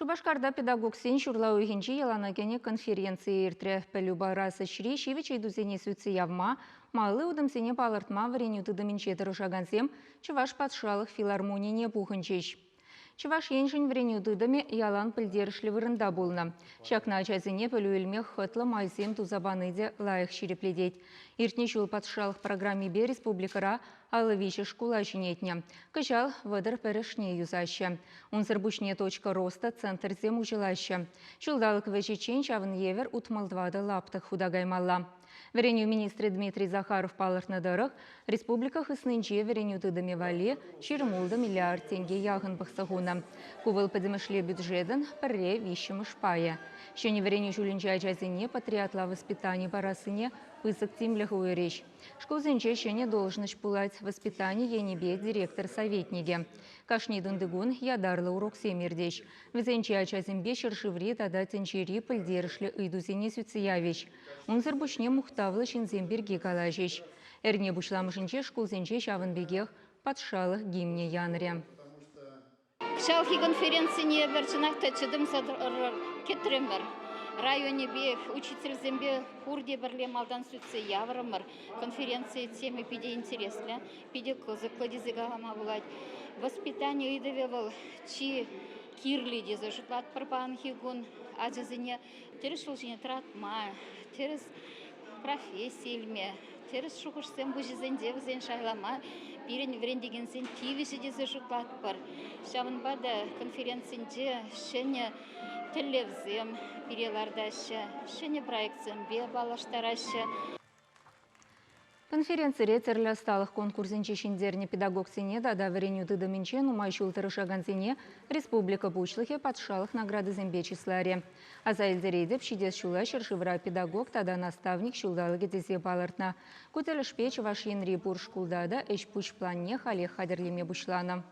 Шубашкарда педагогсен шурлау игенчи яланагене конференции иртре пелю барасы шри шивичей дузене сүтсе явма, малы удымсене палыртма варенюты дыминчетыры шагансем чываш патшалық филармонине пухынчеш. Чываш еншін вренюдыдыме ялан пілдерішлі вырында болна. Шакна чазыне пөлі өлмек хытлы майсем тузабаныде лайық шерепледет. Иртне жыл патшалық программе бе республикара алывиші школа жинетне. Кыжал вадыр пәрішне юзашы. Унзыр бушне точка роста центр зем ужылашы. Шулдалық вәжечен чавын евер утмалдвады лаптық худагаймалла. Вереню министрі Дмитрий Захаров палыртныдырық, республика хыснынче вереню тыдыме вали 20 миллиард тенге яғын бұқсығуна. Кувыл пәдімішле бюджетін пірре вишімі шпая. Шені вереню жүлінче ажазыне патриатла воспитание барасыне пысық тимліғы өреш. Школзынче шені должность пулать воспитание енебе директор советниге. Кашни дындыгун ядарлы урок семердеш. Візенче ажазынбе шыршыври тада тенчери пілдерішлі үйдузене сүтсіявеш. Унзыр бушне мұқтавлы шинземберге калажеш. Әрне бушламышынче школзынче шавынбегех патшалық гимне янре. Шалхи конференции верчинах тачыдым кетремер. Районе бе учитель зембе хурде берле малдан сүтсе яврымыр. Конференции темы пиде интересны. Пиде козыклы дезегалама булать. Воспитание идевел чи кирли дезе жутлат парбан хигун. Аджазыне терес шулжине тратма, терес профессийлме, терес шухушсем бужизенде візен шайлама. Бирен врендеген сен тивиші дезе жутлат пар. Шавын бада конференцинде шене телевзем перелардашы, шене проектсен бе балаштарашы. Конференция рецерля сталых конкурсенче шиндерне педагогсене дада вареню тыдыминче нумайшул тырышагансене республика бучлыхе патшалық награды зембе числаре. Аза эльдерейдеп шидес шула шершивра педагог тада наставник шулдалыге дезе балыртна. Кутелі шпеч ваш енри бур шкулдада эш пуч планне халех хадерлеме бушлана.